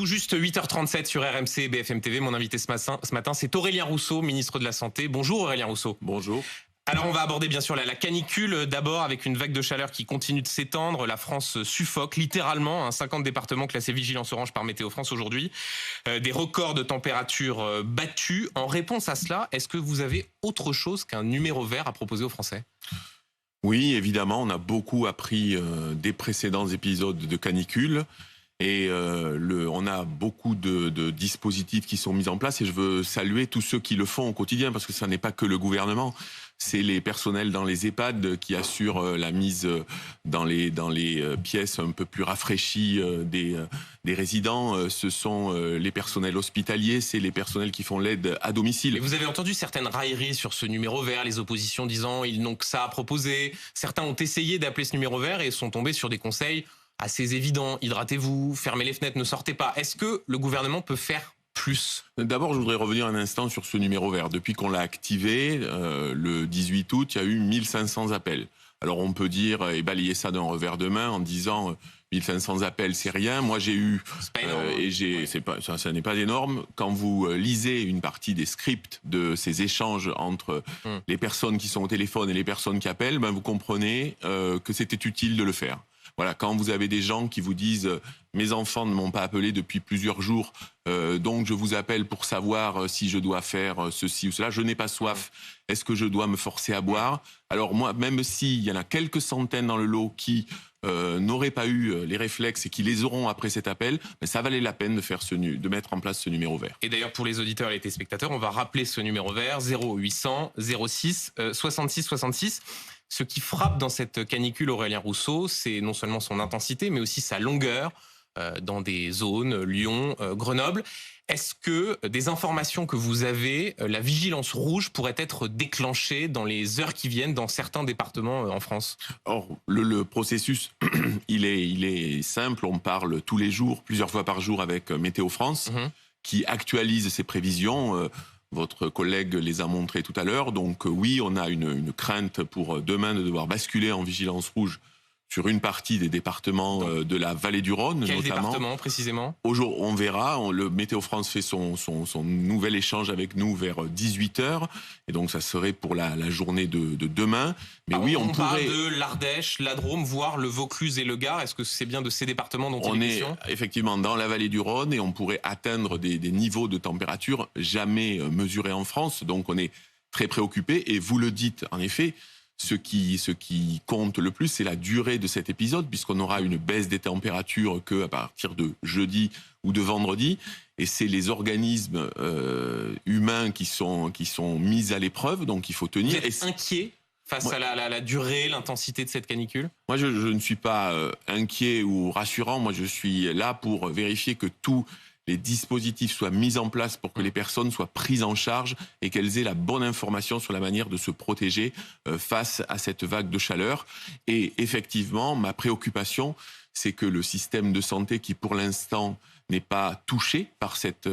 tout juste 8h37 sur RMC et BFM TV. Mon invité ce matin, c'est Aurélien Rousseau, ministre de la Santé. Bonjour Aurélien Rousseau. Bonjour. Alors on va aborder bien sûr la canicule d'abord, avec une vague de chaleur qui continue de s'étendre. La France suffoque littéralement, 50 départements classés vigilance orange par Météo France aujourd'hui. Des records de température battus. En réponse à cela, est-ce que vous avez autre chose qu'un numéro vert à proposer aux Français ? Oui, évidemment, on a beaucoup appris des précédents épisodes de canicule. Et on a beaucoup de dispositifs qui sont mis en place et je veux saluer tous ceux qui le font au quotidien parce que ça n'est pas que le gouvernement, c'est les personnels dans les EHPAD qui assurent la mise dans les pièces un peu plus rafraîchies des résidents, ce sont les personnels hospitaliers, c'est les personnels qui font l'aide à domicile. Et vous avez entendu certaines railleries sur ce numéro vert, les oppositions disant ils n'ont que ça à proposer. Certains ont essayé d'appeler ce numéro vert et sont tombés sur des conseils assez évident, hydratez-vous, fermez les fenêtres, ne sortez pas. Est-ce que le gouvernement peut faire plus ? D'abord, je voudrais revenir un instant sur ce numéro vert. Depuis qu'on l'a activé, le 18 août, il y a eu 1500 appels. Alors on peut dire et balayer ça d'un revers de main en disant 1500 appels, c'est rien. Moi j'ai eu ça n'est pas énorme. Quand vous lisez une partie des scripts de ces échanges entre les personnes qui sont au téléphone et les personnes qui appellent, vous comprenez que c'était utile de le faire. Voilà, quand vous avez des gens qui vous disent « mes enfants ne m'ont pas appelé depuis plusieurs jours, donc je vous appelle pour savoir si je dois faire ceci ou cela, je n'ai pas soif, est-ce que je dois me forcer à boire ?» Alors moi, même s'il y en a quelques centaines dans le lot qui n'auraient pas eu les réflexes et qui les auront après cet appel, ça valait la peine de mettre en place ce numéro vert. Et d'ailleurs, pour les auditeurs et les téléspectateurs, on va rappeler ce numéro vert, 0800 06 66 66. Ce qui frappe dans cette canicule, Aurélien Rousseau, c'est non seulement son intensité, mais aussi sa longueur dans des zones, Lyon, Grenoble. Est-ce que des informations que vous avez, la vigilance rouge pourrait être déclenchée dans les heures qui viennent dans certains départements en France ? Or, le processus, il est simple. On parle tous les jours, plusieurs fois par jour avec Météo France, qui actualise ses prévisions. Votre collègue les a montrés tout à l'heure. Donc oui, on a une crainte pour demain de devoir basculer en vigilance rouge sur une partie des départements de la vallée du Rhône. Quel notamment. Département précisément ? Aujourd'hui, on verra. Le Météo France fait son nouvel échange avec nous vers 18h. Et donc ça serait pour la journée de demain. Mais oui, on pourrait... parle de l'Ardèche, la Drôme, voire le Vaucluse et le Gard. Est-ce que c'est bien de ces départements dont il est question ? On est effectivement dans la vallée du Rhône et on pourrait atteindre des niveaux de température jamais mesurés en France. Donc on est très préoccupé. Et vous le dites, en effet, ce qui compte le plus, c'est la durée de cet épisode, puisqu'on aura une baisse des températures qu'à partir de jeudi ou de vendredi. Et c'est les organismes humains qui sont mis à l'épreuve, donc il faut tenir. Vous êtes inquiet face à la durée, l'intensité de cette canicule ? Moi, je ne suis pas inquiet ou rassurant. Moi, je suis là pour vérifier que tous les dispositifs soient mis en place pour que les personnes soient prises en charge et qu'elles aient la bonne information sur la manière de se protéger face à cette vague de chaleur. Et effectivement, ma préoccupation, c'est que le système de santé qui, pour l'instant, n'est pas touché par cet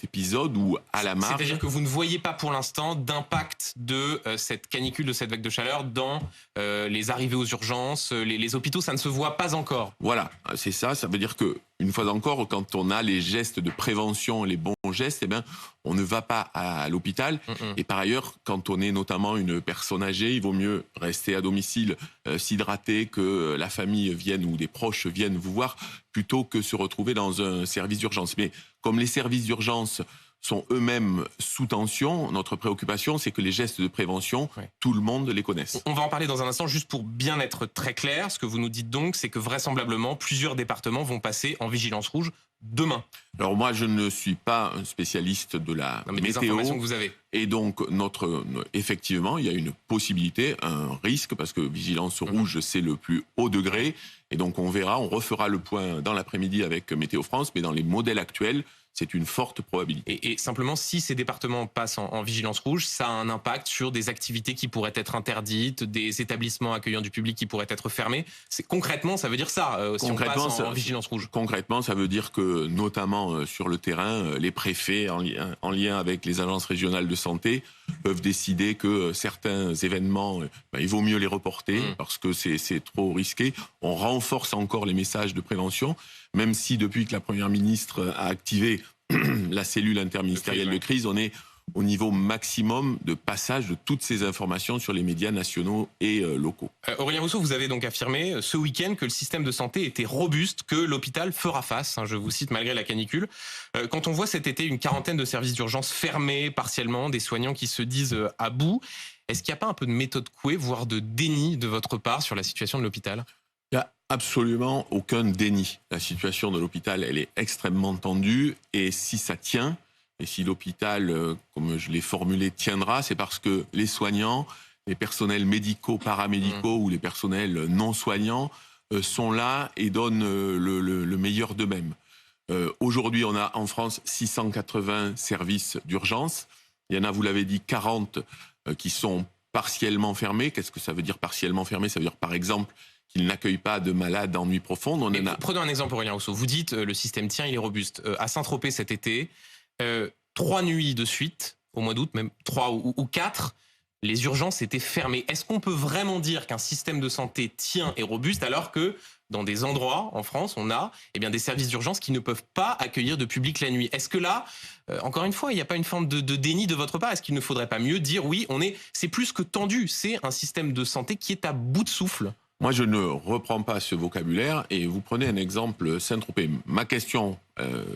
épisode ou à la marge. C'est-à-dire que vous ne voyez pas pour l'instant d'impact de cette canicule, de cette vague de chaleur dans les arrivées aux urgences, les hôpitaux, ça ne se voit pas encore. Voilà, c'est ça. Ça veut dire que, une fois encore, quand on a les gestes de prévention, les bons gestes, on ne va pas à l'hôpital. Et par ailleurs, quand on est notamment une personne âgée, il vaut mieux rester à domicile, s'hydrater, que la famille vienne ou des proches viennent vous voir, plutôt que se retrouver dans un service d'urgence. Mais comme les services d'urgence sont eux-mêmes sous tension, notre préoccupation, c'est que les gestes de prévention, tout le monde les connaisse. On va en parler dans un instant, juste pour bien être très clair. Ce que vous nous dites donc, c'est que vraisemblablement, plusieurs départements vont passer en vigilance rouge demain. Alors moi, je ne suis pas un spécialiste de la météo. Des informations que vous avez. Et donc, effectivement, il y a une possibilité, un risque, parce que vigilance rouge, c'est le plus haut degré. Et donc, on verra, on refera le point dans l'après-midi avec Météo France, mais dans les modèles actuels, c'est une forte probabilité. Et simplement, si ces départements passent en vigilance rouge, ça a un impact sur des activités qui pourraient être interdites, des établissements accueillant du public qui pourraient être fermés. Concrètement, ça veut dire ça, si on passe en vigilance rouge. Concrètement, ça veut dire que, notamment sur le terrain, les préfets, en lien avec les agences régionales de santé, peuvent décider que certains événements, il vaut mieux les reporter parce que c'est trop risqué. On renforce encore les messages de prévention. même si depuis que la Première ministre a activé la cellule interministérielle de crise, on est au niveau maximum de passage de toutes ces informations sur les médias nationaux et locaux. Aurélien Rousseau, vous avez donc affirmé ce week-end que le système de santé était robuste, que l'hôpital fera face, je vous cite, malgré la canicule. Quand on voit cet été une quarantaine de services d'urgence fermés partiellement, des soignants qui se disent à bout, est-ce qu'il n'y a pas un peu de méthode couée, voire de déni de votre part sur la situation de l'hôpital ? Il n'y a absolument aucun déni. La situation de l'hôpital, elle est extrêmement tendue, et si ça tient, et si l'hôpital, comme je l'ai formulé, tiendra, c'est parce que les soignants, les personnels médicaux, paramédicaux ou les personnels non soignants sont là et donnent le meilleur d'eux-mêmes. Aujourd'hui, on a en France 680 services d'urgence. Il y en a, vous l'avez dit, 40 qui sont partiellement fermés. Qu'est-ce que ça veut dire partiellement fermés ? Ça veut dire, par exemple, qu'ils n'accueillent pas de malades en nuit profonde. Prenons un exemple, Aurélien Rousseau. Vous dites le système tient, il est robuste. À Saint-Tropez cet été, 3 nuits de suite, au mois d'août, même 3 ou 4, les urgences étaient fermées. Est-ce qu'on peut vraiment dire qu'un système de santé tient et robuste alors que dans des endroits en France, on a des services d'urgence qui ne peuvent pas accueillir de public la nuit ? Est-ce que là, encore une fois, il n'y a pas une forme de déni de votre part ? Est-ce qu'il ne faudrait pas mieux dire oui, c'est plus que tendu, c'est un système de santé qui est à bout de souffle ? Moi, je ne reprends pas ce vocabulaire, et vous prenez un exemple Saint-Tropez. Ma question,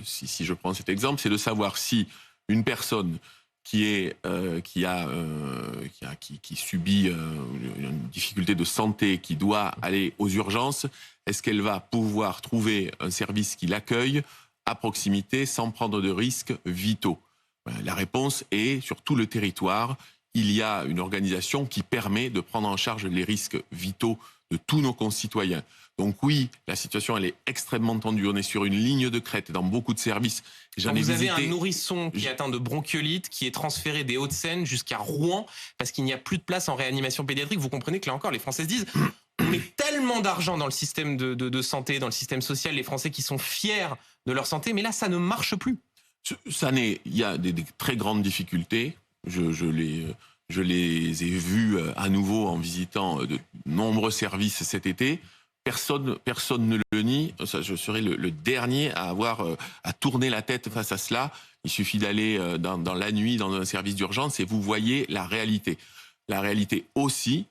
si je prends cet exemple, c'est de savoir si une personne qui subit une difficulté de santé, qui doit aller aux urgences, est-ce qu'elle va pouvoir trouver un service qui l'accueille à proximité sans prendre de risques vitaux ? La réponse est, sur tout le territoire, il y a une organisation qui permet de prendre en charge les risques vitaux de tous nos concitoyens. Donc oui, la situation, elle est extrêmement tendue. On est sur une ligne de crête dans beaucoup de services. Vous avez un nourrisson qui est atteint de bronchiolite, qui est transféré des Hauts-de-Seine jusqu'à Rouen, parce qu'il n'y a plus de place en réanimation pédiatrique. Vous comprenez que là encore, les Français se disent on met tellement d'argent dans le système de santé, dans le système social, les Français qui sont fiers de leur santé, mais là, ça ne marche plus. Il y a des très grandes difficultés. Je les ai vus à nouveau en visitant de nombreux services cet été. Personne ne le nie. Je serai le dernier à tourner la tête face à cela. Il suffit d'aller dans la nuit dans un service d'urgence et vous voyez la réalité. La réalité aussi,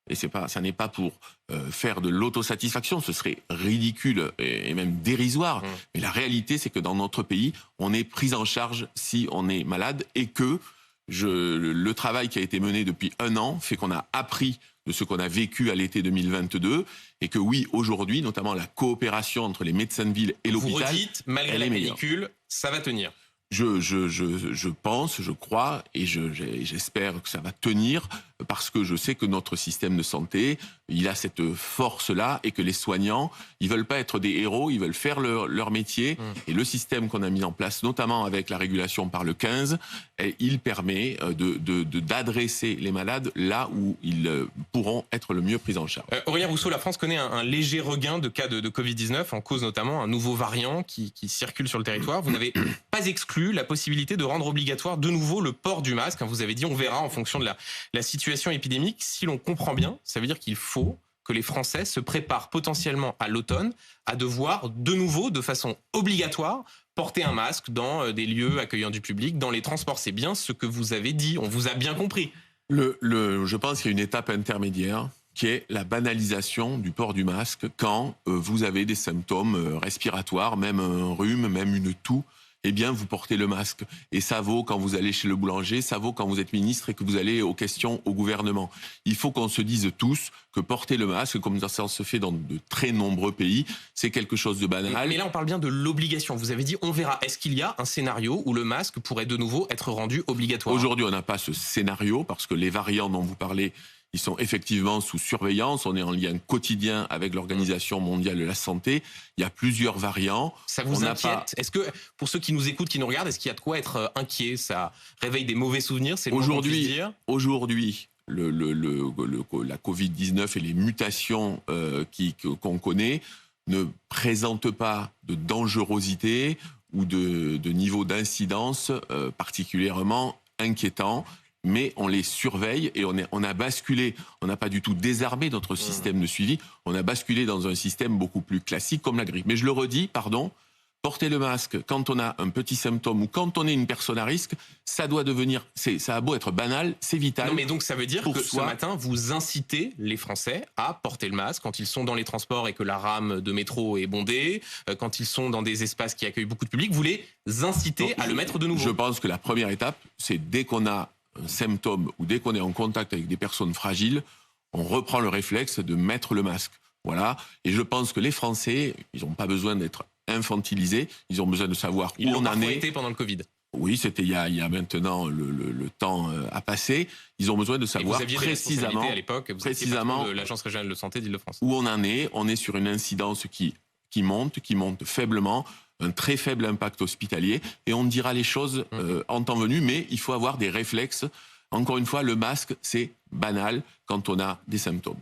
et ça n'est pas pour faire de l'autosatisfaction, ce serait ridicule et même dérisoire. Mais la réalité, c'est que dans notre pays, on est pris en charge si on est malade, et que le travail qui a été mené depuis 1 an fait qu'on a appris de ce qu'on a vécu à l'été 2022, et que oui, aujourd'hui, notamment la coopération entre les médecins de ville et l'hôpital, vous redites, malgré la canicule, ça va tenir. Je pense, je crois, et j'espère que ça va tenir, parce que je sais que notre système de santé, il a cette force-là, et que les soignants, ils veulent pas être des héros, ils veulent faire leur métier. Et le système qu'on a mis en place, notamment avec la régulation par le 15, il permet d'adresser les malades là où ils pourront être le mieux pris en charge. Aurélien Rousseau, la France connaît un léger regain de cas de Covid-19, en cause notamment un nouveau variant qui circule sur le territoire. Vous n'avez pas exclu la possibilité de rendre obligatoire de nouveau le port du masque. Vous avez dit, on verra en fonction de la situation épidémique. Si l'on comprend bien, ça veut dire qu'il faut que les Français se préparent potentiellement à l'automne à devoir de nouveau, de façon obligatoire, porter un masque dans des lieux accueillant du public, dans les transports. C'est bien ce que vous avez dit, on vous a bien compris. Je pense qu'il y a une étape intermédiaire qui est la banalisation du port du masque quand vous avez des symptômes respiratoires, même un rhume, même une toux. Eh bien, vous portez le masque. Et ça vaut quand vous allez chez le boulanger, ça vaut quand vous êtes ministre et que vous allez aux questions au gouvernement. Il faut qu'on se dise tous que porter le masque, comme ça se fait dans de très nombreux pays, c'est quelque chose de banal. Mais là, on parle bien de l'obligation. Vous avez dit, on verra. Est-ce qu'il y a un scénario où le masque pourrait de nouveau être rendu obligatoire ? Aujourd'hui, on n'a pas ce scénario, parce que les variants dont vous parlez, ils sont effectivement sous surveillance. On est en lien quotidien avec l'Organisation mondiale de la santé. Il y a plusieurs variants. Ça vous inquiète ? Est-ce que, pour ceux qui nous écoutent, qui nous regardent, est-ce qu'il y a de quoi être inquiet ? Ça réveille des mauvais souvenirs, c'est le moins qu'on puisse dire ? Aujourd'hui, la Covid-19 et les mutations qu'on connaît ne présentent pas de dangerosité ou de niveau d'incidence particulièrement inquiétant. mais on les surveille et on a basculé, on n'a pas du tout désarmé notre système de suivi, on a basculé dans un système beaucoup plus classique comme la grippe. Mais je le redis, pardon, porter le masque quand on a un petit symptôme ou quand on est une personne à risque, ça doit devenir, ça a beau être banal, c'est vital. Non, mais donc ça veut dire que ce matin, vous incitez les Français à porter le masque quand ils sont dans les transports et que la rame de métro est bondée, quand ils sont dans des espaces qui accueillent beaucoup de public, vous les incitez à le mettre de nouveau. Je pense que la première étape, c'est dès qu'on a un symptôme ou dès qu'on est en contact avec des personnes fragiles, on reprend le réflexe de mettre le masque. Voilà. Et je pense que les Français, ils n'ont pas besoin d'être infantilisés, ils ont besoin de savoir où on en est. Été pendant le Covid. Oui, c'était il y a maintenant le temps a passé. Ils ont besoin de savoir précisément à l'époque, précisément de l'Agence régionale de santé d'Île-de-France. Où on en est. On est sur une incidence qui monte faiblement, un très faible impact hospitalier, et on dira les choses en temps venu, mais il faut avoir des réflexes. Encore une fois, le masque, c'est banal quand on a des symptômes.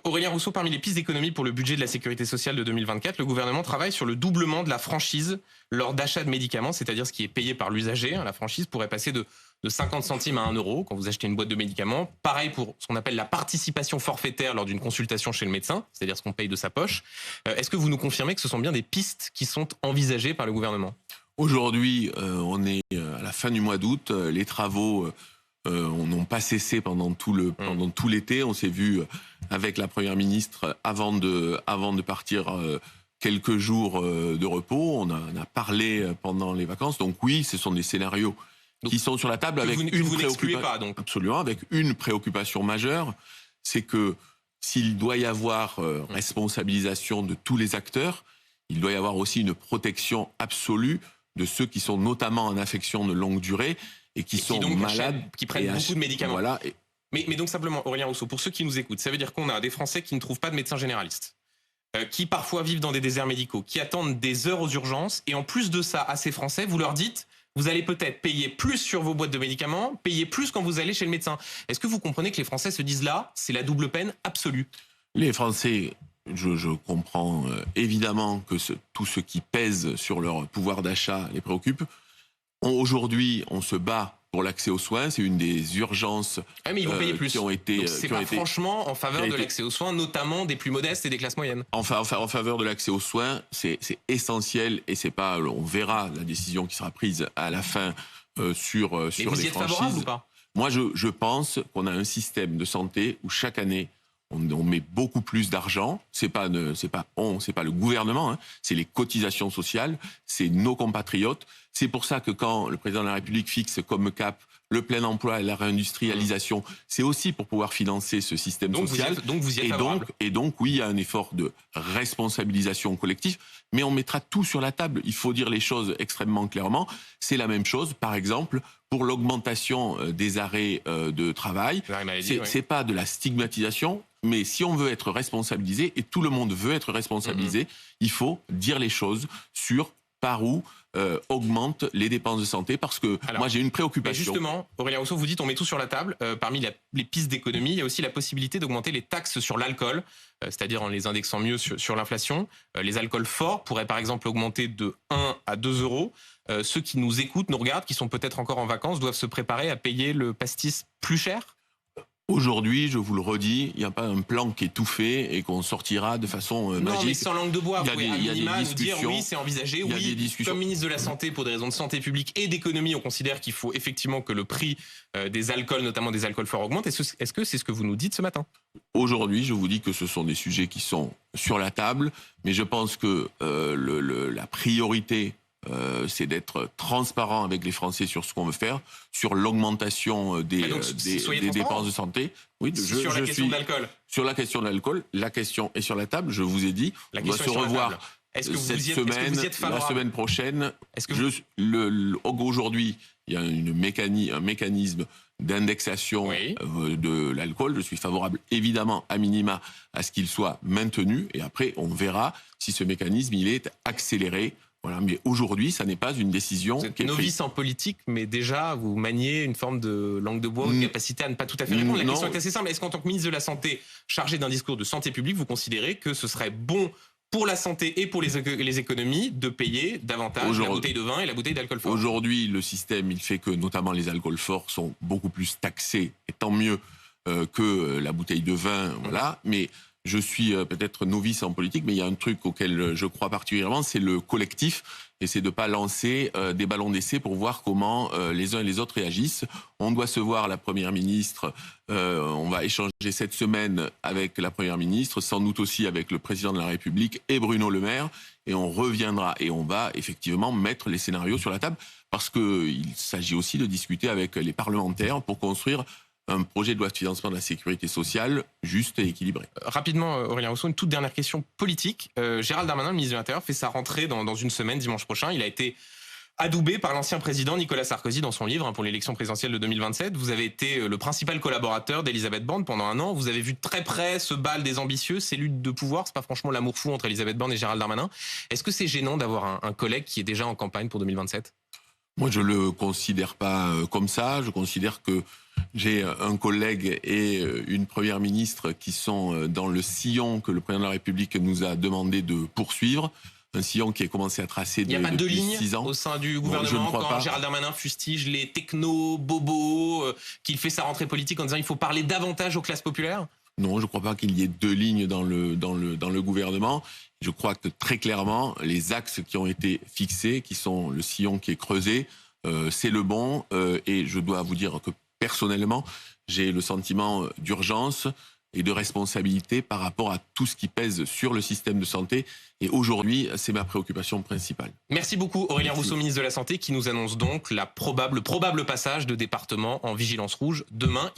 Aurélien Rousseau, parmi les pistes d'économie pour le budget de la sécurité sociale de 2024, le gouvernement travaille sur le doublement de la franchise lors d'achat de médicaments, c'est-à-dire ce qui est payé par l'usager. La franchise pourrait passer de 50 centimes à 1 euro quand vous achetez une boîte de médicaments. Pareil pour ce qu'on appelle la participation forfaitaire lors d'une consultation chez le médecin, c'est-à-dire ce qu'on paye de sa poche. Est-ce que vous nous confirmez que ce sont bien des pistes qui sont envisagées par le gouvernement ? Aujourd'hui, on est à la fin du mois d'août. Les travaux n'ont pas cessé pendant tout l'été. On s'est vu avec la Première ministre avant de partir quelques jours de repos. On a parlé pendant les vacances. Donc oui, ce sont des scénarios qui sont sur la table avec une préoccupation. Absolument, avec une préoccupation majeure, c'est que s'il doit y avoir responsabilisation de tous les acteurs, il doit y avoir aussi une protection absolue de ceux qui sont notamment en affection de longue durée et qui sont malades, qui prennent beaucoup de médicaments. Voilà. Mais donc simplement, Aurélien Rousseau, pour ceux qui nous écoutent, ça veut dire qu'on a des Français qui ne trouvent pas de médecin généraliste, qui parfois vivent dans des déserts médicaux, qui attendent des heures aux urgences, et en plus de ça, à ces Français, vous leur dites, vous allez peut-être payer plus sur vos boîtes de médicaments, payer plus quand vous allez chez le médecin. Est-ce que vous comprenez que les Français se disent là, c'est la double peine absolue ? Les Français, je comprends évidemment que tout ce qui pèse sur leur pouvoir d'achat les préoccupe. Aujourd'hui, on se bat pour l'accès aux soins. C'est une des urgences mais ils vont payer plus. Qui ont été... Donc c'est pas franchement en faveur de l'accès aux soins, notamment des plus modestes et des classes moyennes. En faveur de l'accès aux soins, c'est essentiel et c'est pas... On verra la décision qui sera prise à la fin sur les franchises. Mais vous y êtes favorable ou pas ? Moi, je pense qu'on a un système de santé où chaque année, on met beaucoup plus d'argent. C'est pas le gouvernement, hein. C'est les cotisations sociales, c'est nos compatriotes. C'est pour ça que quand le président de la République fixe comme cap le plein emploi et la réindustrialisation, c'est aussi pour pouvoir financer ce système social. Donc vous y êtes favorable. Et donc, oui, il y a un effort de responsabilisation collective, mais on mettra tout sur la table. Il faut dire les choses extrêmement clairement. C'est la même chose, par exemple, pour l'augmentation des arrêts de travail. C'est pas de la stigmatisation, mais si on veut être responsabilisé, et tout le monde veut être responsabilisé, il faut dire les choses sur par où augmentent les dépenses de santé, parce que moi j'ai une préoccupation. Justement, Aurélien Rousseau, vous dites on met tout sur la table. Parmi les pistes d'économie, il y a aussi la possibilité d'augmenter les taxes sur l'alcool, c'est-à-dire en les indexant mieux sur l'inflation. Les alcools forts pourraient par exemple augmenter de 1 à 2 euros. Ceux qui nous écoutent, nous regardent, qui sont peut-être encore en vacances, doivent se préparer à payer le pastis plus cher ? Aujourd'hui, je vous le redis, il n'y a pas un plan qui est tout fait et qu'on sortira de façon magique. Non, mais sans langue de bois, vous pouvez à minima nous dire oui, c'est envisagé, oui, comme ministre de la Santé, pour des raisons de santé publique et d'économie, on considère qu'il faut effectivement que le prix des alcools, notamment des alcools forts, augmente. Est-ce que c'est ce que vous nous dites ce matin ? Aujourd'hui, je vous dis que ce sont des sujets qui sont sur la table, mais je pense que la priorité, c'est d'être transparent avec les Français sur ce qu'on veut faire, sur l'augmentation des dépenses de santé. Oui, sur la question de l'alcool. Sur la question de l'alcool, la question est sur la table. Je vous ai dit, on va se revoir cette semaine, la semaine prochaine. Aujourd'hui, il y a un mécanisme d'indexation de l'alcool. Je suis favorable, évidemment, à minima, à ce qu'il soit maintenu. Et après, on verra si ce mécanisme il est accéléré. Voilà, mais aujourd'hui, ça n'est pas une décision qui est prise. Vous êtes novice en politique, mais déjà, vous maniez une forme de langue de bois, une capacité à ne pas tout à fait répondre. La question est assez simple. Est-ce qu'en tant que ministre de la Santé, chargé d'un discours de santé publique, vous considérez que ce serait bon pour la santé et pour les économies, de payer davantage la bouteille de vin et la bouteille d'alcool fort. Aujourd'hui, le système, il fait que notamment les alcools forts sont beaucoup plus taxés, et tant mieux que la bouteille de vin, voilà. Mais je suis peut-être novice en politique, mais il y a un truc auquel je crois particulièrement, c'est le collectif, et c'est de ne pas lancer des ballons d'essai pour voir comment les uns et les autres réagissent. On doit se voir la Première ministre, on va échanger cette semaine avec la Première ministre, sans doute aussi avec le Président de la République et Bruno Le Maire, et on reviendra et on va effectivement mettre les scénarios sur la table, parce qu'il s'agit aussi de discuter avec les parlementaires pour construire un projet de loi de financement de la sécurité sociale juste et équilibré. Rapidement, Aurélien Rousseau, une toute dernière question politique. Gérald Darmanin, le ministre de l'Intérieur, fait sa rentrée dans une semaine, dimanche prochain. Il a été adoubé par l'ancien président Nicolas Sarkozy dans son livre pour l'élection présidentielle de 2027. Vous avez été le principal collaborateur d'Elisabeth Borne pendant un an. Vous avez vu de très près ce bal des ambitieux, ces luttes de pouvoir. C'est pas franchement l'amour fou entre Elisabeth Borne et Gérald Darmanin. Est-ce que c'est gênant d'avoir un collègue qui est déjà en campagne pour 2027 ? Moi, je le considère pas comme ça. Je considère que j'ai un collègue et une première ministre qui sont dans le sillon que le président de la République nous a demandé de poursuivre. Un sillon qui a commencé à tracer depuis 6 ans. Il n'y a pas de ligne au sein du gouvernement quand Gérald Darmanin fustige les techno-bobos, qu'il fait sa rentrée politique en disant qu'il faut parler davantage aux classes populaires ? Non, je ne crois pas qu'il y ait 2 lignes dans le gouvernement. Je crois que très clairement, les axes qui ont été fixés, qui sont le sillon qui est creusé, c'est le bon. Et je dois vous dire que personnellement, j'ai le sentiment d'urgence et de responsabilité par rapport à tout ce qui pèse sur le système de santé. Et aujourd'hui, c'est ma préoccupation principale. Merci beaucoup Aurélien Rousseau, ministre de la Santé, qui nous annonce donc le probable passage de département en vigilance rouge demain.